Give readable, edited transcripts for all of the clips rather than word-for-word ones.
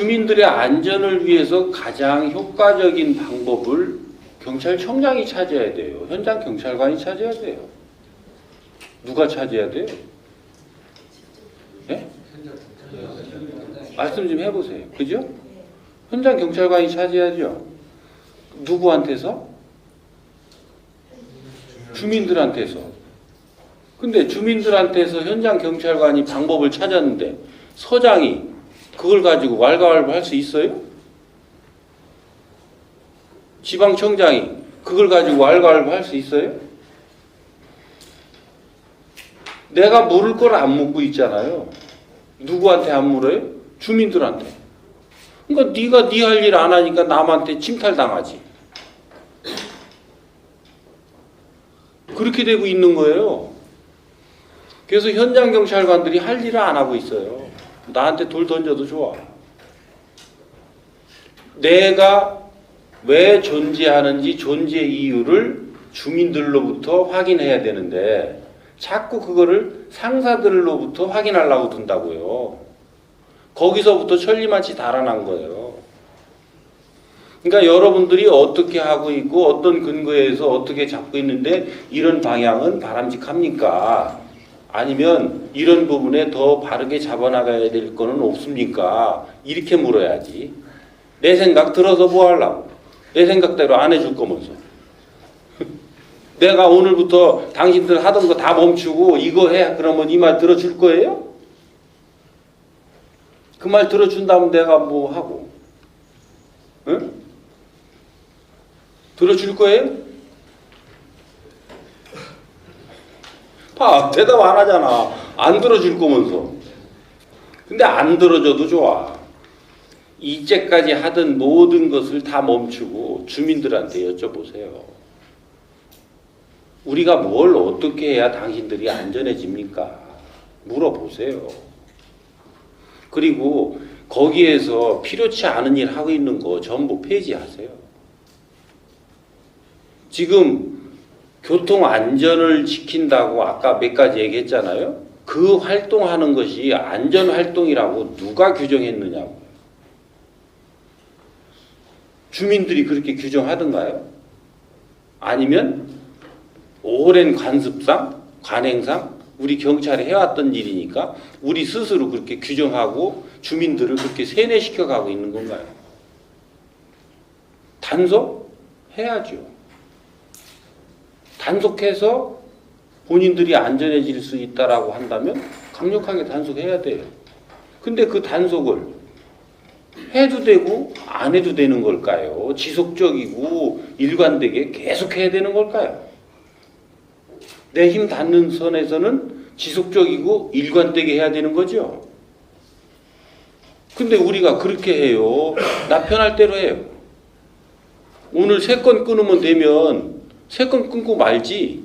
주민들의 안전을 위해서 가장 효과적인 방법을 경찰청장이 찾아야 돼요. 현장 경찰관이 찾아야 돼요. 누가 찾아야 돼요? 네? 말씀 좀 해보세요. 그죠? 현장 경찰관이 찾아야죠. 누구한테서? 주민들한테서. 근데 주민들한테서 현장 경찰관이 방법을 찾았는데 서장이 그걸 가지고 왈가왈부 할 수 있어요? 지방청장이 그걸 가지고 왈가왈부 할 수 있어요? 내가 물을 걸 안 묻고 있잖아요. 누구한테 안 물어요? 주민들한테. 그러니까 네가 네 할 일 안 하니까 남한테 침탈당하지. 그렇게 되고 있는 거예요. 그래서 현장 경찰관들이 할 일을 안 하고 있어요. 나한테 돌 던져도 좋아. 내가 왜 존재하는지 존재 이유를 주민들로부터 확인해야 되는데 자꾸 그거를 상사들로부터 확인하려고 든다고요. 거기서부터 천리만치 달아난 거예요. 그러니까 여러분들이 어떻게 하고 있고 어떤 근거에서 어떻게 잡고 있는데 이런 방향은 바람직합니까? 아니면 이런 부분에 더 바르게 잡아나가야 될 거는 없습니까? 이렇게 물어야지. 내 생각 들어서 뭐 하려고? 내 생각대로 안 해줄 거면서. 내가 오늘부터 당신들 하던 거 다 멈추고 이거 해. 그러면 이 말 들어줄 거예요? 그 말 들어준다면 내가 뭐 하고? 응? 들어줄 거예요? 봐, 대답 안 하잖아. 안 들어줄 거면서. 근데 안 들어줘도 좋아. 이제까지 하던 모든 것을 다 멈추고 주민들한테 여쭤보세요. 우리가 뭘 어떻게 해야 당신들이 안전해집니까? 물어보세요. 그리고 거기에서 필요치 않은 일 하고 있는 거 전부 폐지하세요. 지금 교통 안전을 지킨다고 아까 몇 가지 얘기했잖아요. 그 활동하는 것이 안전 활동이라고 누가 규정했느냐고. 주민들이 그렇게 규정하던가요? 아니면 오랜 관습상, 관행상 우리 경찰이 해왔던 일이니까 우리 스스로 그렇게 규정하고 주민들을 그렇게 세뇌시켜 가고 있는 건가요? 단속해야죠. 단속해서 본인들이 안전해질 수 있다라고 한다면 강력하게 단속해야 돼요. 근데 그 단속을 해도 되고 안 해도 되는 걸까요? 지속적이고 일관되게 계속 해야 되는 걸까요? 내 힘 닿는 선에서는 지속적이고 일관되게 해야 되는 거죠. 근데 우리가 그렇게 해요. 나 편할 대로 해요. 오늘 3건 끊으면 되면 3건 끊고 말지.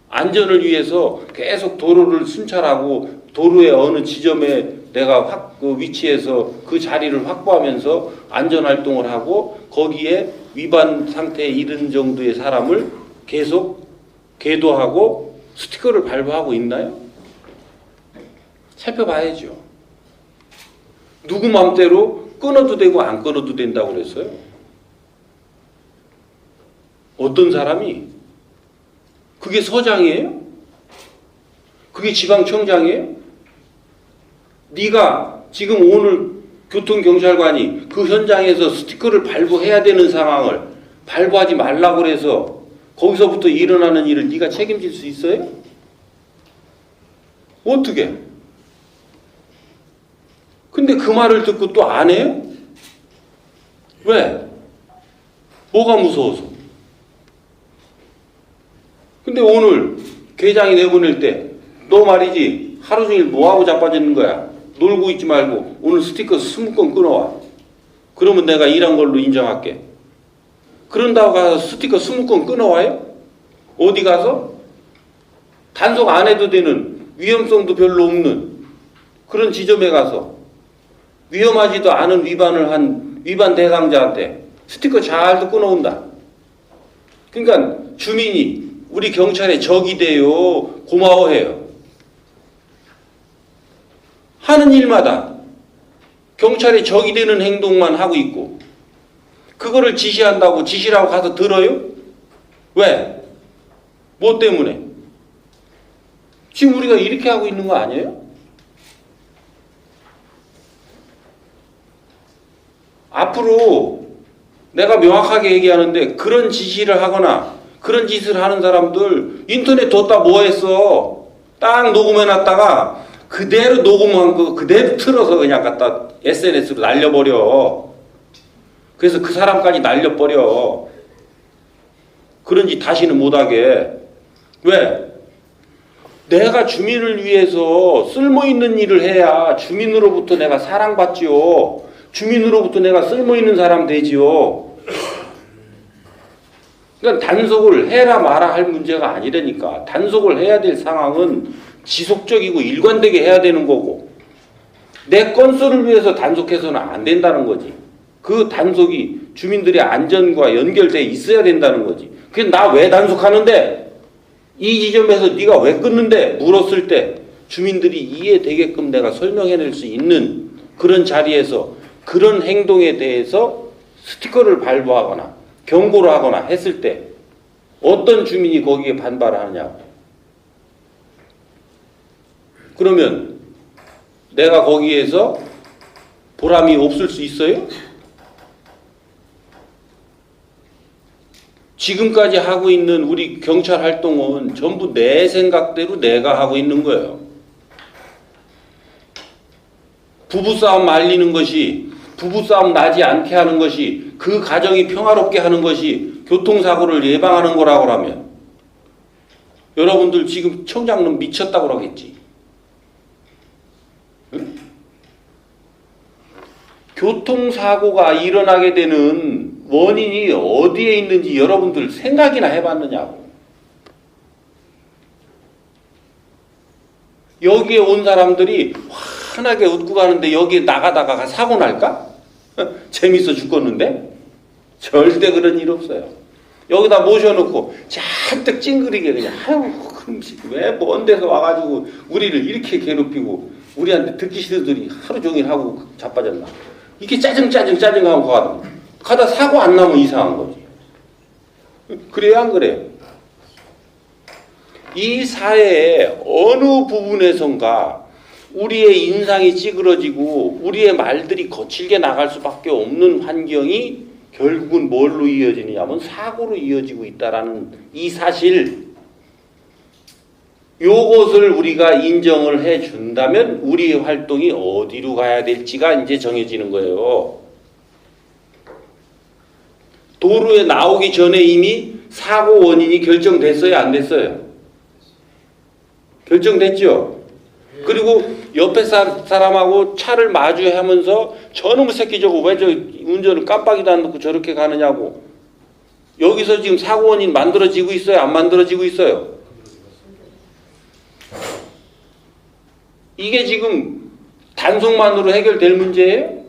안전을 위해서 계속 도로를 순찰하고 도로의 어느 지점에 내가 그 위치에서 그 자리를 확보하면서 안전활동을 하고 거기에 위반 상태에 이른 정도의 사람을 계속 계도하고 스티커를 발부하고 있나요? 살펴봐야죠. 누구 마음대로 끊어도 되고 안 끊어도 된다고 그랬어요? 어떤 사람이? 그게 서장이에요? 그게 지방청장이에요? 네가 지금 오늘 교통경찰관이 그 현장에서 스티커를 발부해야 되는 상황을 발부하지 말라고 그래서 거기서부터 일어나는 일을 네가 책임질 수 있어요? 어떻게? 근데 그 말을 듣고 또 안 해요? 왜? 뭐가 무서워서? 근데 오늘 계장이 내보낼 때 너 말이지 하루 종일 뭐하고 자빠지는 거야? 놀고 있지 말고 오늘 스티커 20건 끊어와. 그러면 내가 일한 걸로 인정할게. 그런다고 가서 스티커 20건 끊어와요? 어디 가서? 단속 안 해도 되는 위험성도 별로 없는 그런 지점에 가서 위험하지도 않은 위반을 한 위반 대상자한테 스티커 잘도 끊어온다. 그러니까 주민이 우리 경찰에 적이 돼요. 고마워해요. 하는 일마다 경찰에 적이 되는 행동만 하고 있고 그거를 지시한다고 지시라고 가서 들어요? 왜? 뭐 때문에? 지금 우리가 이렇게 하고 있는 거 아니에요? 앞으로 내가 명확하게 얘기하는데 그런 지시를 하거나 그런 짓을 하는 사람들 인터넷 뒀다 뭐 했어? 딱 녹음해놨다가 그대로 녹음한 거 그대로 틀어서 그냥 갖다 SNS로 날려버려. 그래서 그 사람까지 날려버려. 그런지 다시는 못하게. 왜? 내가 주민을 위해서 쓸모있는 일을 해야 주민으로부터 내가 사랑받지요. 주민으로부터 내가 쓸모있는 사람 되지요. 그러니까 단속을 해라 마라 할 문제가 아니라니까. 단속을 해야 될 상황은 지속적이고 일관되게 해야 되는 거고 내 건설을 위해서 단속해서는 안 된다는 거지. 그 단속이 주민들의 안전과 연결돼 있어야 된다는 거지. 그게 나 왜 단속하는데? 이 지점에서 네가 왜 끊는데? 물었을 때 주민들이 이해되게끔 내가 설명해낼 수 있는 그런 자리에서 그런 행동에 대해서 스티커를 발부하거나 경고를 하거나 했을 때 어떤 주민이 거기에 반발을 하느냐고. 그러면 내가 거기에서 보람이 없을 수 있어요? 지금까지 하고 있는 우리 경찰 활동은 전부 내 생각대로 내가 하고 있는 거예요. 부부싸움 말리는 것이, 부부싸움 나지 않게 하는 것이, 그 가정이 평화롭게 하는 것이 교통사고를 예방하는 거라고 하면 여러분들 지금 청장님 미쳤다고 그러겠지. 응? 교통사고가 일어나게 되는 원인이 어디에 있는지 여러분들 생각이나 해봤느냐고. 여기에 온 사람들이 환하게 웃고 가는데 여기에 나가다가 사고 날까? 재밌어 죽겠는데? 절대 그런 일 없어요. 여기다 모셔놓고 잔뜩 찡그리게 그냥 아유 그럼 왜 먼 데서 와가지고 우리를 이렇게 괴롭히고 우리한테 듣기 싫으더니 하루 종일 하고 자빠졌나. 이게 짜증하고 가다 사고 안 나면 이상한 거지. 그래요 안 그래요? 이 사회의 어느 부분에선가 우리의 인상이 찌그러지고 우리의 말들이 거칠게 나갈 수밖에 없는 환경이 결국은 뭘로 이어지느냐면 사고로 이어지고 있다라는 이 사실, 요것을 우리가 인정을 해준다면 우리의 활동이 어디로 가야 될지가 이제 정해지는 거예요. 도로에 나오기 전에 이미 사고 원인이 결정됐어요? 안 됐어요? 결정됐죠? 그리고 옆에 사람하고 차를 마주하면서 저놈의 새끼 저거 왜 저 운전을 깜빡이도 안 놓고 저렇게 가느냐고. 여기서 지금 사고 원인 만들어지고 있어요? 안 만들어지고 있어요? 이게 지금 단속만으로 해결될 문제예요?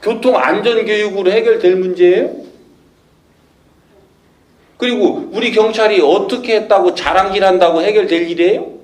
교통안전교육으로 해결될 문제예요? 그리고 우리 경찰이 어떻게 했다고 자랑질한다고 해결될 일이에요?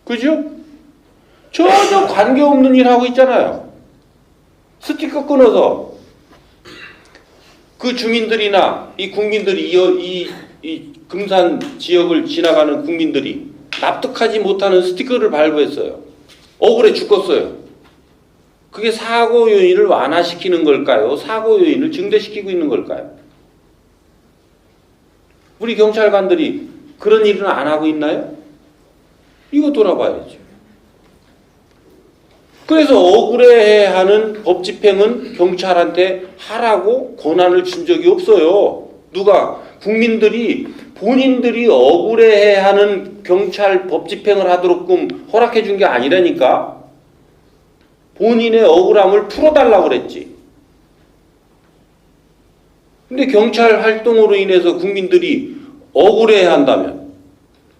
그죠? 전혀 관계없는 일 하고 있잖아요. 스티커 끊어서 그 주민들이나 이 국민들이 이 금산 지역을 지나가는 국민들이 납득하지 못하는 스티커를 발부했어요. 억울해 죽겠어요. 그게 사고 요인을 완화시키는 걸까요? 사고 요인을 증대시키고 있는 걸까요? 우리 경찰관들이 그런 일은 안 하고 있나요? 이거 돌아봐야죠. 그래서 억울해하는 법 집행은 경찰한테 하라고 권한을 준 적이 없어요. 누가? 국민들이 본인들이 억울해하는 경찰 법 집행을 하도록끔 허락해 준 게 아니라니까. 본인의 억울함을 풀어달라고 그랬지. 근데 경찰 활동으로 인해서 국민들이 억울해한다면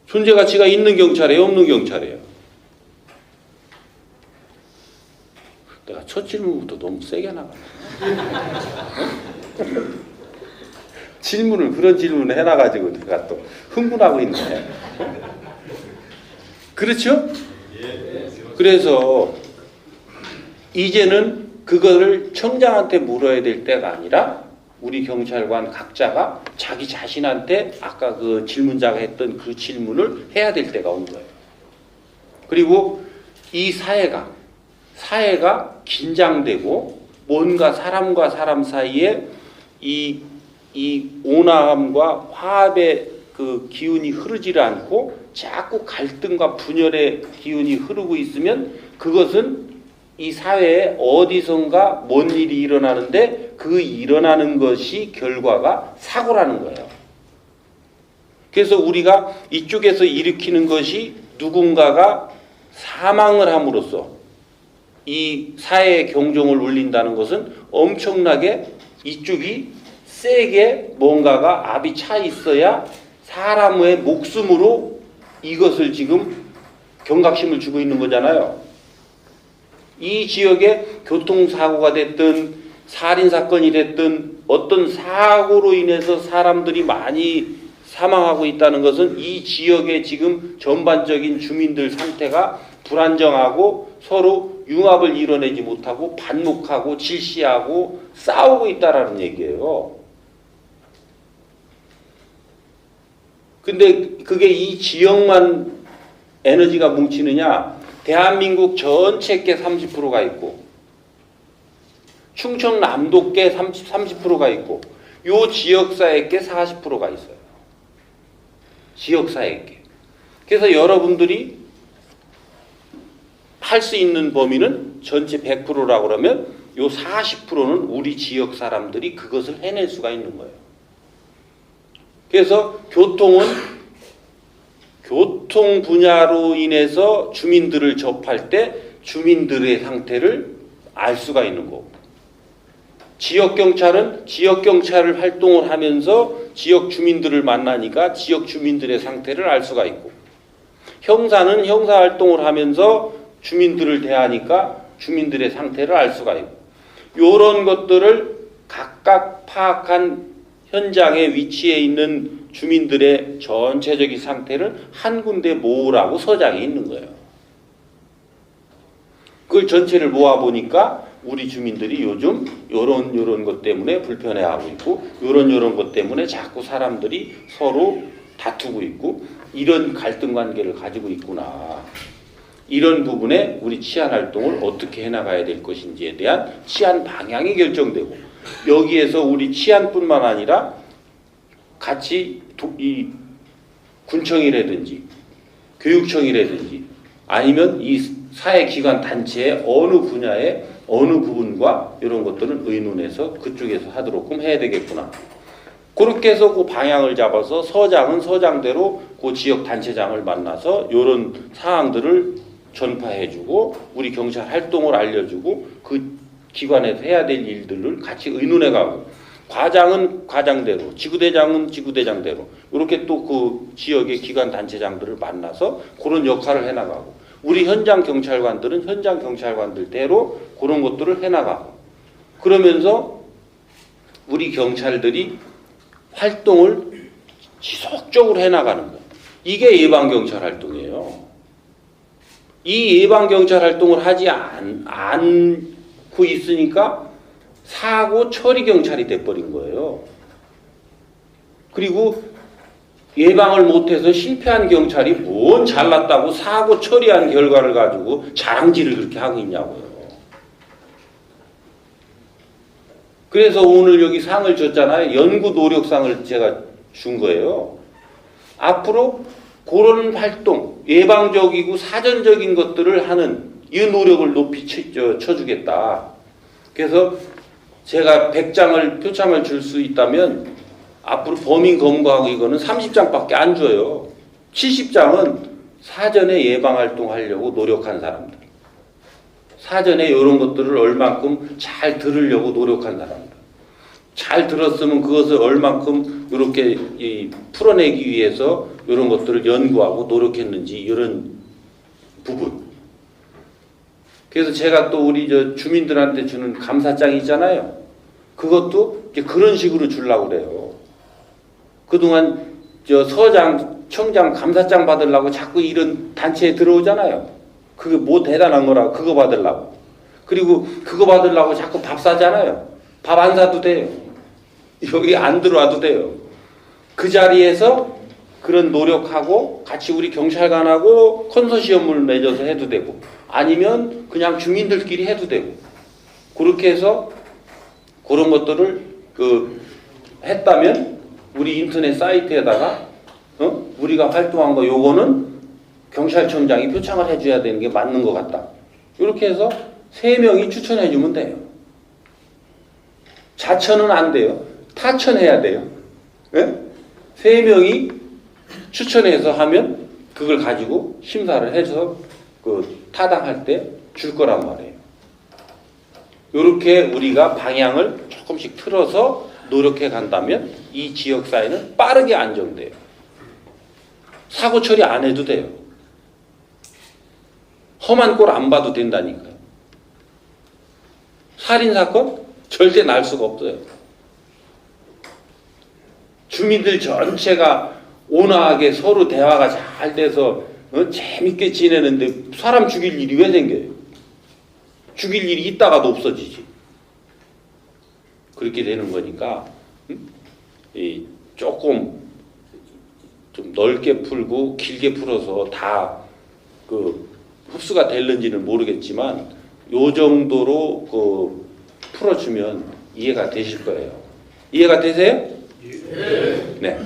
존재 가치가 있는 경찰이에요, 없는 경찰이에요? 내가 첫 질문부터 너무 세게 나가네. 질문을 그런 질문을 해놔가지고 내가 또 흥분하고 있네. 그렇죠? 그래서 이제는 그거를 청장한테 물어야 될 때가 아니라 우리 경찰관 각자가 자기 자신한테 아까 그 질문자가 했던 그 질문을 해야 될 때가 온 거예요. 그리고 이 사회가 긴장되고 뭔가 사람과 사람 사이에 이 온화함과 화합의 그 기운이 흐르지를 않고 자꾸 갈등과 분열의 기운이 흐르고 있으면 그것은 이 사회에 어디선가 뭔 일이 일어나는데 그 일어나는 것이 결과가 사고라는 거예요. 그래서 우리가 이쪽에서 일으키는 것이 누군가가 사망을 함으로써 이 사회의 경종을 울린다는 것은 엄청나게 이쪽이 세게 뭔가가 압이 차 있어야 사람의 목숨으로 이것을 지금 경각심을 주고 있는 거잖아요. 이 지역에 교통사고가 됐든 살인사건이 됐든 어떤 사고로 인해서 사람들이 많이 사망하고 있다는 것은 이 지역의 지금 전반적인 주민들 상태가 불안정하고 서로 융합을 이뤄내지 못하고 반목하고 질시하고 싸우고 있다라는 얘기예요. 근데 그게 이 지역만 에너지가 뭉치느냐? 대한민국 전체께 30%가 있고 충청남도께 30%가 있고 요 지역사회께 40%가 있어요. 지역사회께. 그래서 여러분들이 할 수 있는 범위는 전체 100%라고 그러면 요 40%는 우리 지역 사람들이 그것을 해낼 수가 있는 거예요. 그래서 교통 분야로 인해서 주민들을 접할 때 주민들의 상태를 알 수가 있는 거고, 지역경찰은 지역경찰을 활동을 하면서 지역 주민들을 만나니까 지역 주민들의 상태를 알 수가 있고, 형사는 형사활동을 하면서 주민들을 대하니까 주민들의 상태를 알 수가 있고, 이런 것들을 각각 파악한 현장에 위치해 있는 주민들의 전체적인 상태를 한 군데 모으라고 서장이 있는 거예요. 그걸 전체를 모아보니까 우리 주민들이 요즘 요런 것 때문에 불편해하고 있고 요런 것 때문에 자꾸 사람들이 서로 다투고 있고 이런 갈등 관계를 가지고 있구나. 이런 부분에 우리 치안 활동을 어떻게 해나가야 될 것인지에 대한 치안 방향이 결정되고, 여기에서 우리 치안뿐만 아니라 같이 이 군청이라든지 교육청이라든지 아니면 이 사회기관 단체의 어느 분야의 어느 부분과 이런 것들은 의논해서 그쪽에서 하도록 해야 되겠구나. 그렇게 해서 그 방향을 잡아서 서장은 서장대로 그 지역 단체장을 만나서 이런 사항들을 전파해주고 우리 경찰 활동을 알려주고 그 기관에서 해야 될 일들을 같이 의논해가고, 과장은 과장대로, 지구대장은 지구대장대로 이렇게 또 그 지역의 기관 단체장들을 만나서 그런 역할을 해나가고, 우리 현장 경찰관들은 현장 경찰관들대로 그런 것들을 해나가고, 그러면서 우리 경찰들이 활동을 지속적으로 해나가는 거예요. 이게 예방경찰 활동이에요. 이 예방경찰 활동을 하지 않고 있으니까 사고 처리 경찰이 돼버린 거예요. 그리고 예방을 못해서 실패한 경찰이 뭔 잘났다고 사고 처리한 결과를 가지고 자랑질을 그렇게 하고 있냐고요. 그래서 오늘 여기 상을 줬잖아요. 연구 노력상을 제가 준 거예요. 앞으로 그런 활동, 예방적이고 사전적인 것들을 하는 이 노력을 높이 쳐주겠다. 그래서 제가 100장을 표창을 줄 수 있다면 앞으로 범인 검거하고 이거는 30장밖에 안 줘요. 70장은 사전에 예방활동 하려고 노력한 사람들, 사전에 이런 것들을 얼만큼 잘 들으려고 노력한 사람들, 잘 들었으면 그것을 얼만큼 이렇게 풀어내기 위해서 이런 것들을 연구하고 노력했는지 이런 부분. 그래서 제가 또 우리 주민들한테 주는 감사장이 있잖아요. 그것도 이제 그런 식으로 주려고 그래요. 그동안 서장, 청장 감사장 받으려고 자꾸 이런 단체에 들어오잖아요. 그게 뭐 대단한 거라고 그거 받으려고. 그리고 그거 받으려고 자꾸 밥 사잖아요. 밥 안 사도 돼요. 여기 안 들어와도 돼요. 그 자리에서 그런 노력하고 같이 우리 경찰관하고 컨소시엄을 맺어서 해도 되고 아니면 그냥 주민들끼리 해도 되고 그렇게 해서 그런 것들을 했다면 우리 인터넷 사이트에다가 우리가 활동한 거 요거는 경찰청장이 표창을 해줘야 되는 게 맞는 것 같다. 이렇게 해서 3명이 추천해주면 돼요. 자천은 안 돼요. 타천해야 돼요. 네? 3명이 추천해서 하면 그걸 가지고 심사를 해서 타당할 때 줄 거란 말이에요. 이렇게 우리가 방향을 조금씩 틀어서 노력해 간다면 이 지역 사회는 빠르게 안정돼요. 사고 처리 안 해도 돼요. 험한 꼴 안 봐도 된다니까요. 살인사건 절대 날 수가 없어요. 주민들 전체가 온화하게 서로 대화가 잘 돼서 재밌게 지내는데 사람 죽일 일이 왜 생겨요? 죽일 일이 있다가도 없어지지. 그렇게 되는 거니까 조금 좀 넓게 풀고 길게 풀어서 다 흡수가 될는지는 모르겠지만 요 정도로 풀어주면 이해가 되실 거예요. 이해가 되세요? 네.